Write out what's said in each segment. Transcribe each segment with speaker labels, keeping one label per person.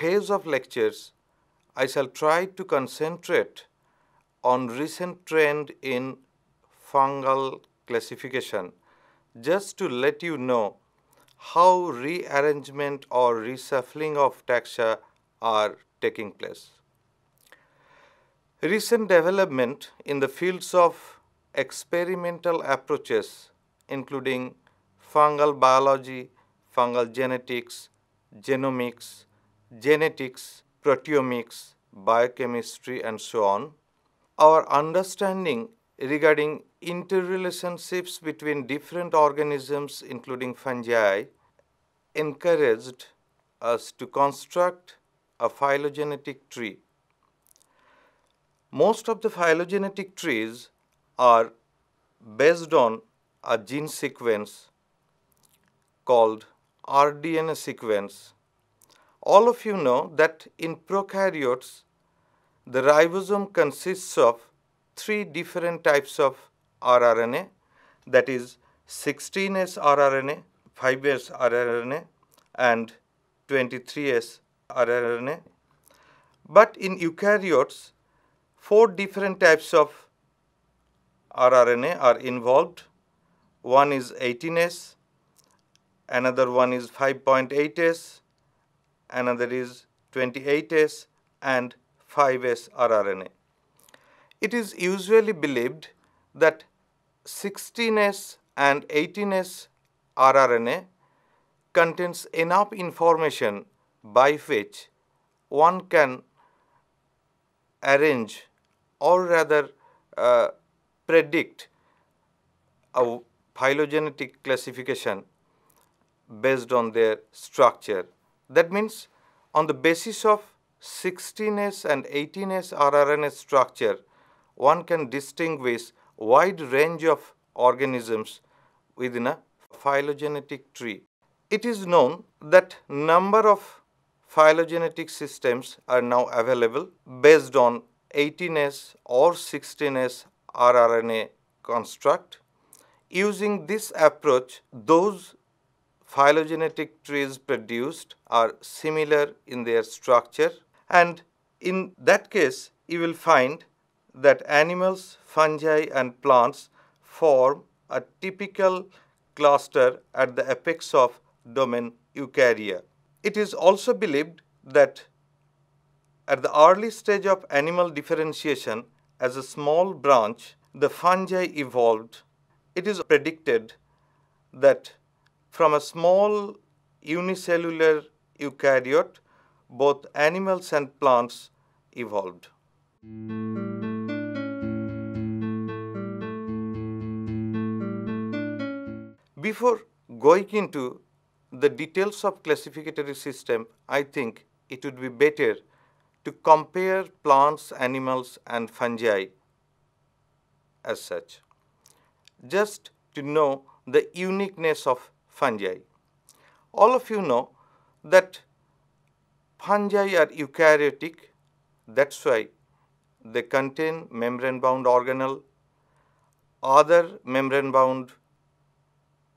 Speaker 1: phase of lectures, I shall try to concentrate on recent trend in fungal classification, just to let you know how rearrangement or reshuffling of taxa are taking place. Recent development in the fields of experimental approaches, including fungal biology, fungal genetics, genomics, genetics, proteomics, biochemistry, and so on, our understanding regarding interrelationships between different organisms, including fungi, encouraged us to construct a phylogenetic tree. Most of the phylogenetic trees are based on a gene sequence called rDNA sequence. All of you know that in prokaryotes, the ribosome consists of 3 different types of rRNA, that is 16S rRNA, 5S rRNA, and 23S rRNA. But in eukaryotes, 4 different types of rRNA are involved. One is 18S, another one is 5.8S, another is 28S, and 5S rRNA. It is usually believed that 16S and 18S rRNA contains enough information by which one can arrange or rather predict a phylogenetic classification based on their structure. That means on the basis of 16S and 18S rRNA structure, one can distinguish wide range of organisms within a phylogenetic tree. It is known that number of phylogenetic systems are now available based on 18S or 16S rRNA construct. Using this approach, those phylogenetic trees produced are similar in their structure, and in that case you will find that animals, fungi, and plants form a typical cluster at the apex of domain Eukarya. It is also believed that at the early stage of animal differentiation, as a small branch, the fungi evolved. It is predicted that from a small unicellular eukaryote, both animals and plants evolved. Before going into the details of classificatory system, I think it would be better to compare plants, animals, and fungi as such, just to know the uniqueness of fungi. All of you know that fungi are eukaryotic, that's why they contain membrane-bound organelle. Other membrane-bound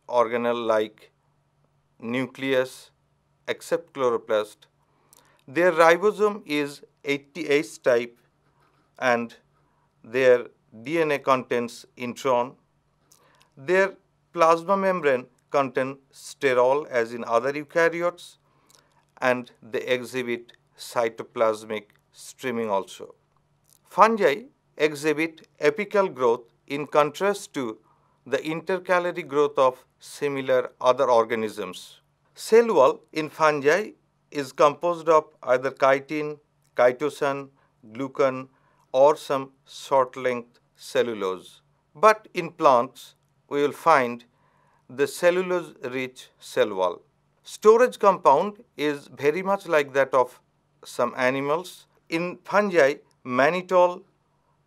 Speaker 1: organelle like nucleus, except chloroplast, their ribosome is 80S type and their DNA contains intron. Their plasma membrane contains sterol as in other eukaryotes, and they exhibit cytoplasmic streaming also. Fungi exhibit apical growth in contrast to the intercalary growth of similar other organisms. Cell wall in fungi is composed of either chitin, chitosan, glucan, or some short length cellulose. But in plants, we will find the cellulose rich cell wall. Storage compound is very much like that of some animals. In fungi, mannitol,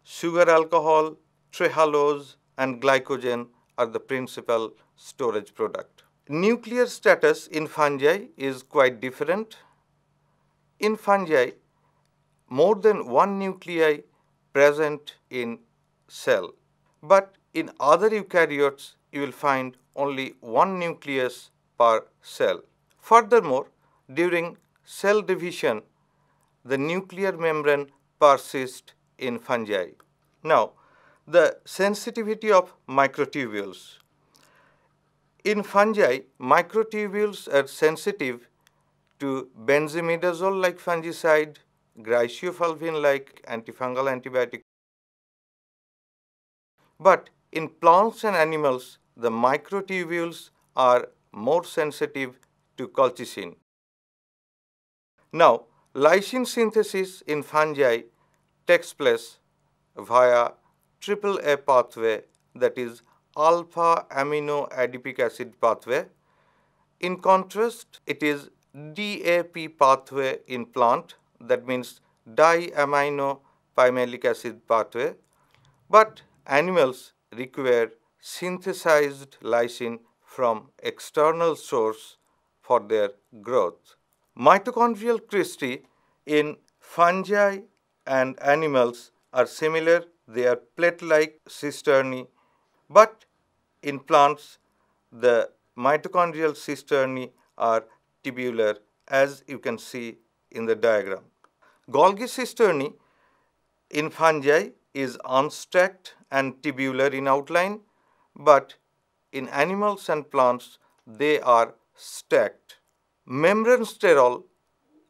Speaker 1: sugar alcohol, trehalose, and glycogen are the principal storage product. Nuclear status in fungi is quite different. In fungi, more than one nuclei present in cell, but in other eukaryotes you will find only one nucleus per cell. Furthermore, during cell division, the nuclear membrane persists in fungi. Now, the sensitivity of microtubules. In fungi, microtubules are sensitive to benzimidazole-like fungicide, griseofulvin-like antifungal antibiotic. But in plants and animals, the microtubules are more sensitive to colchicine. Now, lysine synthesis in fungi takes place via AAA pathway, that is alpha amino adipic acid pathway. In contrast, it is DAP pathway in plant, that means diamino pymalic acid pathway, but animals require synthesized lysine from external source for their growth. Mitochondrial cristae in fungi and animals are similar. They are plate-like cisternae, but in plants the mitochondrial cisternae are tubular, as you can see in the diagram. Golgi cisternae in fungi is unstacked and tubular in outline, but in animals and plants they are stacked. Membrane sterol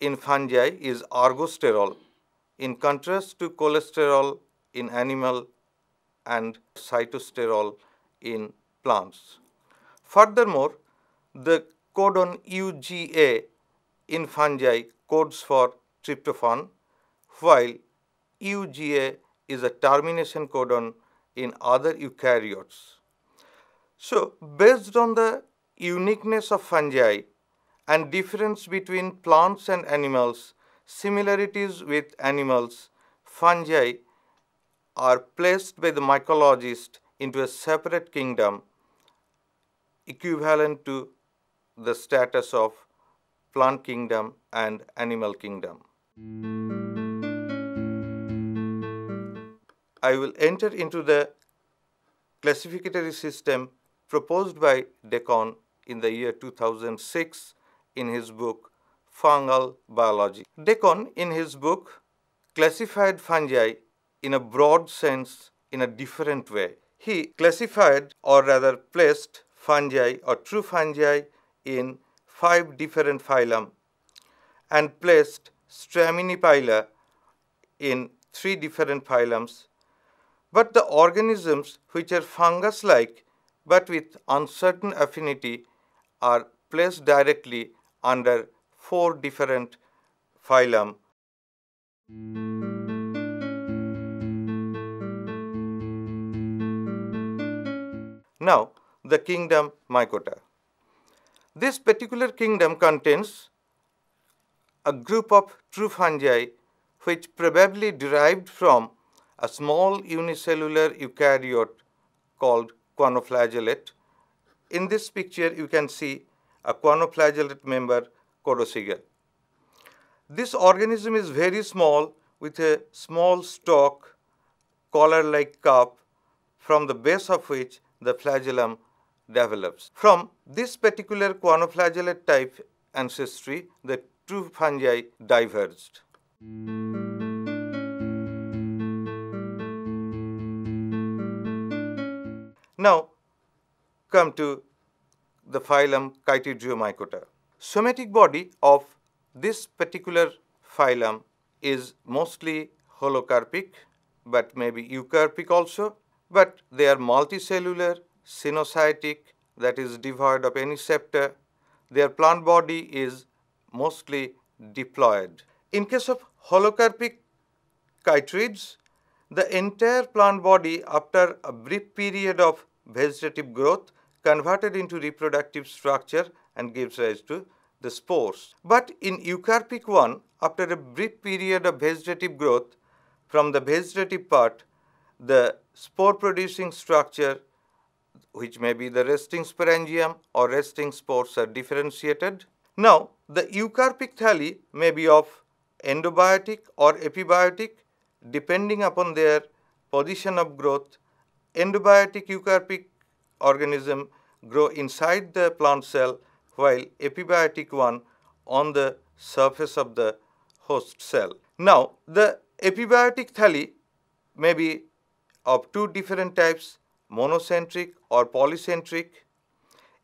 Speaker 1: in fungi is ergosterol, in contrast to cholesterol in animal and cytosterol in plants. Furthermore, the codon UGA in fungi codes for tryptophan, while UGA is a termination codon in other eukaryotes. So, based on the uniqueness of fungi and difference between plants and animals, similarities with animals, fungi are placed by the mycologist into a separate kingdom equivalent to the status of plant kingdom and animal kingdom. I will enter into the classificatory system proposed by Deacon in the year 2006 in his book Fungal Biology. Deacon in his book classified fungi in a broad sense in a different way. He classified, or rather placed, fungi or true fungi in 5 different phylum and placed Straminiphylla in 3 different phylums. But the organisms which are fungus-like but with uncertain affinity are placed directly under 4 different phylum. Now, the kingdom Mycota. This particular kingdom contains a group of true fungi which probably derived from a small unicellular eukaryote called quanoflagellate. In this picture, you can see a quanoflagellate member, Codosiga. This organism is very small with a small stalk, collar-like cup, from the base of which the flagellum develops. From this particular quanoflagellate type ancestry, the true fungi diverged. Now, come to the phylum Chytridiomycota. Somatic body of this particular phylum is mostly holocarpic, but maybe eucarpic also, but they are multicellular, cynocytic, that is devoid of any septa. Their plant body is mostly diploid. In case of holocarpic chytrids, the entire plant body after a brief period of vegetative growth converted into reproductive structure and gives rise to the spores. But in eucarpic one, after a brief period of vegetative growth, from the vegetative part, the spore producing structure, which may be the resting sporangium or resting spores, are differentiated. Now, the eucarpic thalli may be of endobiotic or epibiotic depending upon their position of growth. Endobiotic eucarpic organism grow inside the plant cell, while epibiotic one on the surface of the host cell. Now, the epibiotic thalli may be of two different types, monocentric or polycentric.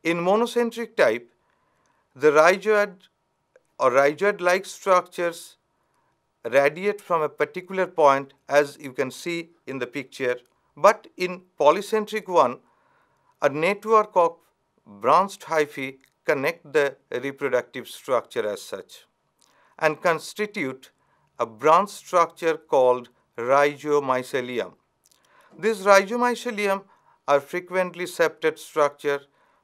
Speaker 1: In monocentric type, the rhizoid or rhizoid-like structures radiate from a particular point, as you can see in the picture, but in polycentric one, a network of branched hyphae connect the reproductive structure as such and constitute a branch structure called rhizomycelium. These rhizomycelium are frequently septate structure,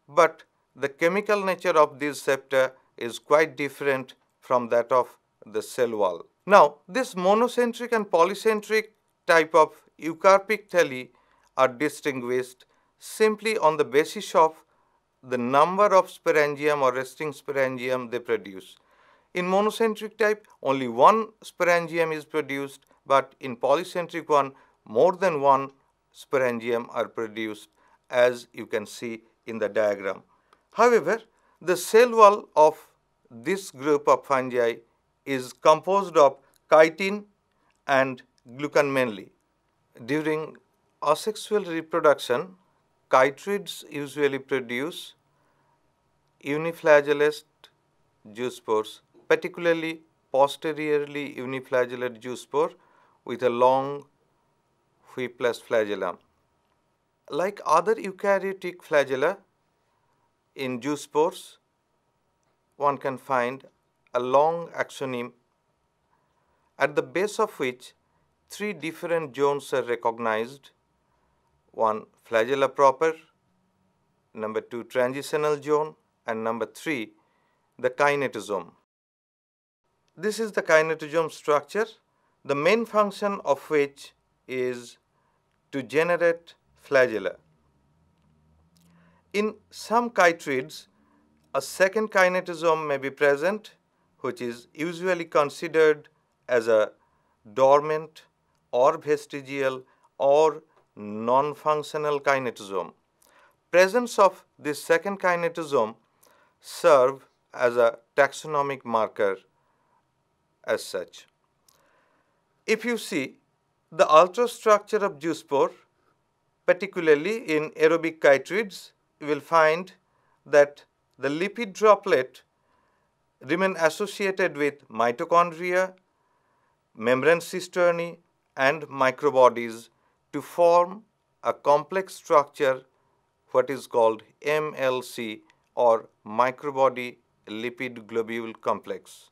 Speaker 1: but the chemical nature of these septa is quite different from that of the cell wall. Now, this monocentric and polycentric type of eucarpic thalli are distinguished simply on the basis of the number of sporangium or resting sporangium they produce. In monocentric type, only one sporangium is produced, but in polycentric one, more than one sporangium are produced, as you can see in the diagram. However, the cell wall of this group of fungi is composed of chitin and glucan mainly. During asexual reproduction, chytrids usually produce uniflagellate zoospores, particularly posteriorly uniflagellate zoospore with a long whipless flagellum. Like other eukaryotic flagella, in zoospores, one can find a long axoneme at the base of which three different zones are recognized. One, flagella proper, number two, transitional zone, and number three, the kinetosome. This is the kinetosome structure, the main function of which is to generate flagella. In some chytrids, a second kinetosome may be present, which is usually considered as a dormant or vestigial or non-functional kinetosome. Presence of this second kinetosome serve as a taxonomic marker as such. If you see the ultrastructure of zoospore, particularly in aerobic chytrids, you will find that the lipid droplet remain associated with mitochondria, membrane cisternae, and microbodies to form a complex structure, what is called MLC or microbody lipid globule complex.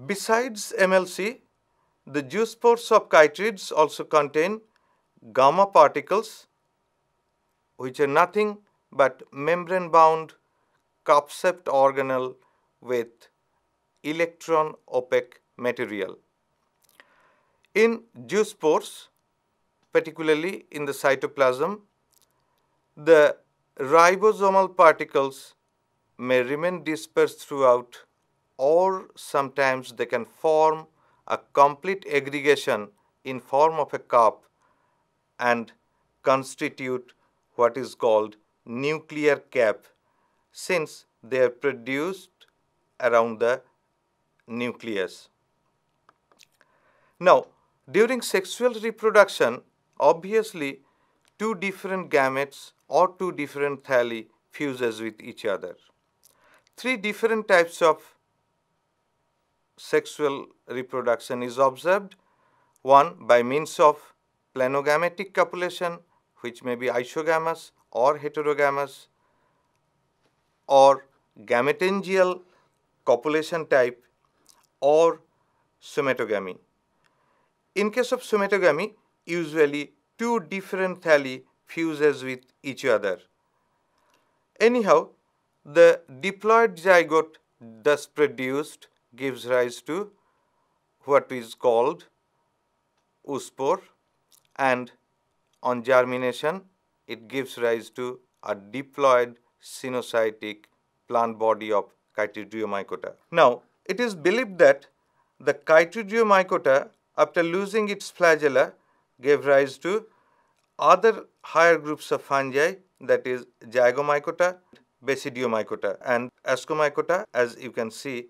Speaker 1: Besides MLC, the zoospores of chytrids also contain gamma particles, which are nothing but membrane-bound cup-shaped organelle with electron-opaque material. In zoospores, particularly in the cytoplasm, the ribosomal particles may remain dispersed throughout, or sometimes they can form a complete aggregation in form of a cup and constitute what is called nuclear cap, since they are produced around the nucleus. Now, during sexual reproduction, obviously two different gametes or two different thalli fuses with each other. Three different types of sexual reproduction is observed. One, by means of planogametic copulation, which may be isogamous or heterogamous, or gametangial copulation type, or somatogamy. In case of somatogamy, usually two different thalli fuses with each other. Anyhow, the diploid zygote thus produced gives rise to what is called oospore, and on germination it gives rise to a diploid sinusoidal plant body of Chytridiomycota. Now, it is believed that the Chytridiomycota, after losing its flagella, gave rise to other higher groups of fungi, that is Zygomycota, Basidiomycota, and Ascomycota, as you can see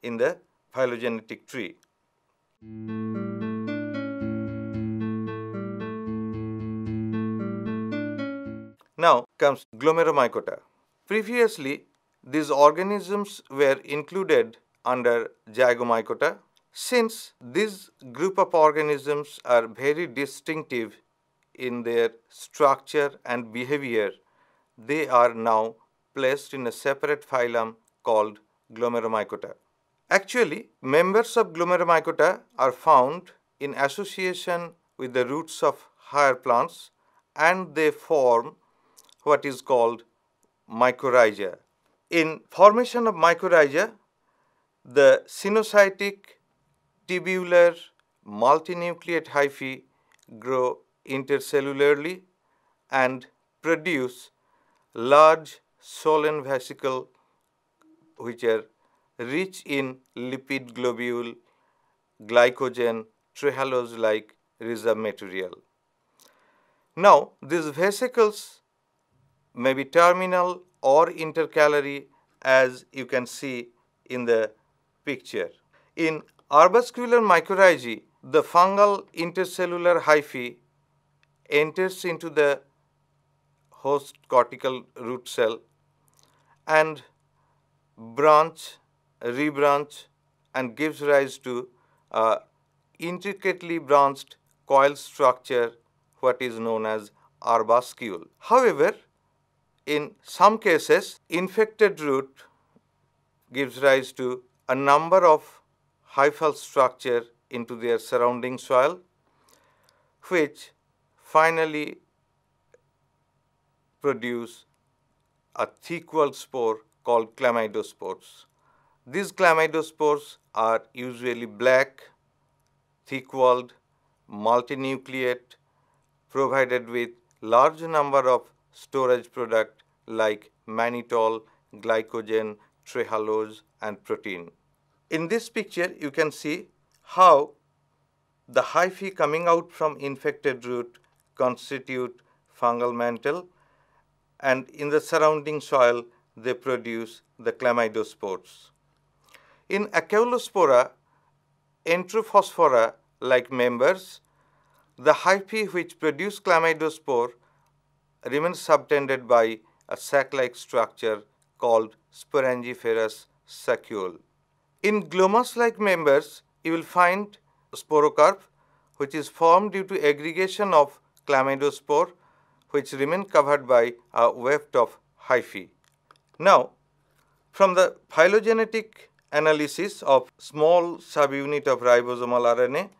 Speaker 1: in the phylogenetic tree. Now comes Glomeromycota. Previously, these organisms were included under Zygomycota. Since this group of organisms are very distinctive in their structure and behavior, they are now placed in a separate phylum called Glomeromycota. Actually, members of Glomeromycota are found in association with the roots of higher plants, and they form what is called mycorrhiza. In formation of mycorrhiza, the sinusoidal tubular multinucleate hyphae grow intercellularly and produce large swollen vesicle which are rich in lipid globule, glycogen, trehalose like reserve material. Now, these vesicles may be terminal or intercalary, as you can see in the picture. In arbuscular mycorrhizae, the fungal intercellular hyphae enters into the host cortical root cell and branch, rebranch, and gives rise to a intricately branched coil structure, what is known as arbuscule. However, in some cases, infected root gives rise to a number of hyphal structure into their surrounding soil, which finally produce a thick-walled spore called chlamydospores. These chlamydospores are usually black, thick-walled, multinucleate, provided with large number of storage product like mannitol, glycogen, trehalose, and protein. In this picture, you can see how the hyphae coming out from infected root constitute fungal mantle, and in the surrounding soil they produce the chlamydospores. In Acaulaspora, enterophosphora like members, the hyphae which produce chlamydospore remain subtended by a sac-like structure called sporangiferous saccule. In glomus-like members, you will find sporocarp, which is formed due to aggregation of chlamydospore, which remain covered by a weft of hyphae. Now, from the phylogenetic analysis of small subunit of ribosomal RNA,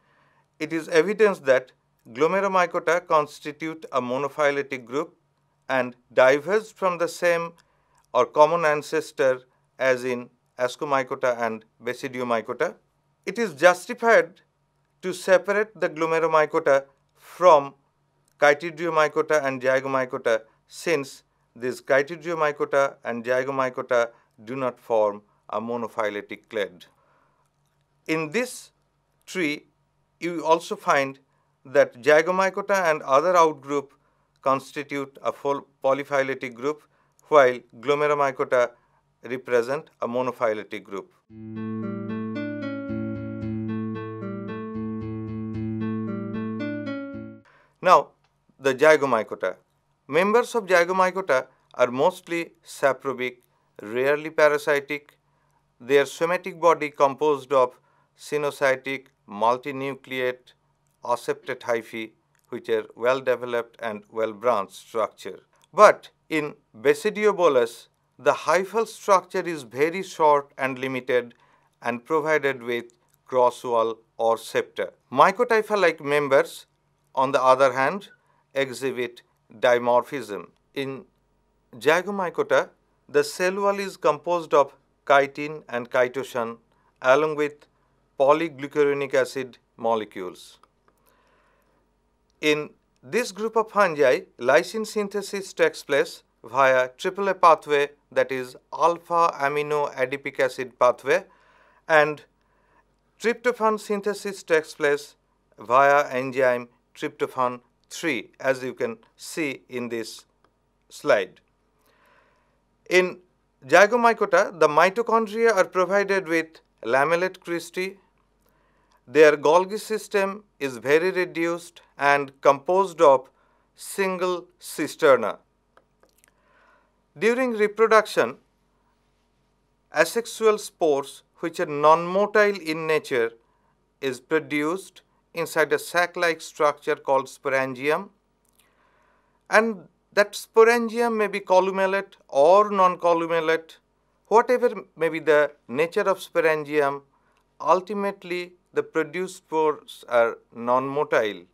Speaker 1: it is evidence that Glomeromycota constitute a monophyletic group and diverged from the same or common ancestor as in Ascomycota and Basidiomycota. It is justified to separate the Glomeromycota from Chytridiomycota and Zygomycota, since these Chytridiomycota and Zygomycota do not form a monophyletic clade. In this tree, you also find that Zygomycota and other outgroup constitute a full polyphyletic group, while Glomeromycota represent a monophyletic group. Now, the Zygomycota. Members of Zygomycota are mostly saprobic, rarely parasitic. Their somatic body composed of sinusoidal, multinucleate, ossept hyphae, which are well developed and well branched structure. But in Basidiobolus, the hyphal structure is very short and limited and provided with cross wall or septa. Mycotypha-like members, on the other hand, exhibit dimorphism. In Zygomycota, the cell wall is composed of chitin and chitosan along with polyglucuronic acid molecules. In this group of fungi, lysine synthesis takes place via AAA pathway, that is alpha amino adipic acid pathway, and tryptophan synthesis takes place via enzyme tryptophan 3, as you can see in this slide. In Zygomycota, the mitochondria are provided with lamellate cristae. Their Golgi system is very reduced and composed of single cisterna. During reproduction, asexual spores which are non-motile in nature is produced inside a sac-like structure called sporangium, and that sporangium may be columellate or non-columellate. Whatever may be the nature of sporangium, ultimately the produced spores are non-motile,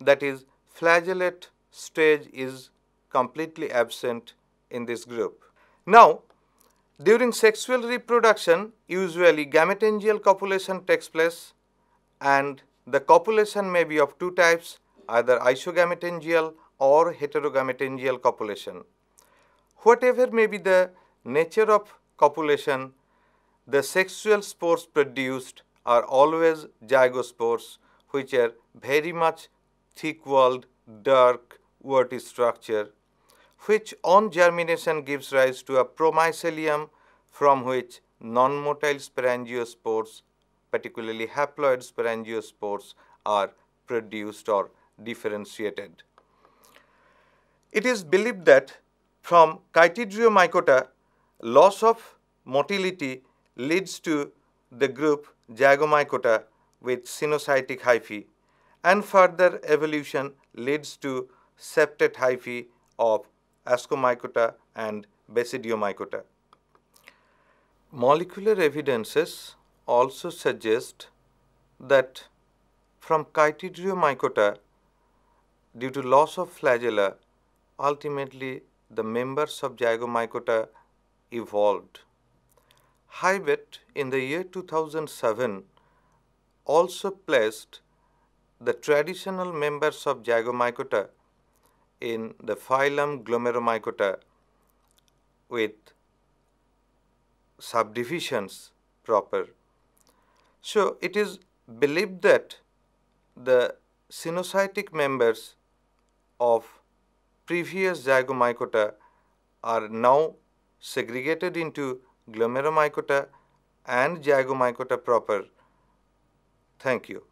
Speaker 1: that is, flagellate stage is completely absent in this group. Now, during sexual reproduction, usually gametangial copulation takes place, and the copulation may be of two types, either isogametangial or heterogametangial copulation. Whatever may be the nature of copulation, the sexual spores produced are always zygospores, which are very much thick-walled, dark, warty structure, which on germination gives rise to a promycelium from which non-motile sporangiospores, particularly haploid sporangiospores, are produced or differentiated. It is believed that from Chytridriomycota, loss of motility leads to the group Zygomycota with cenocytic hyphae, and further evolution leads to septate hyphae of Ascomycota and Basidiomycota. Molecular evidences also suggest that from Chytridriomycota, due to loss of flagella, ultimately the members of Zygomycota evolved. Hibet in the year 2007 also placed the traditional members of Zygomycota in the phylum Glomeromycota with subdivisions proper. So, it is believed that the cenocytic members of previous Zygomycota are now segregated into Glomeromycota and Zygomycota proper. Thank you.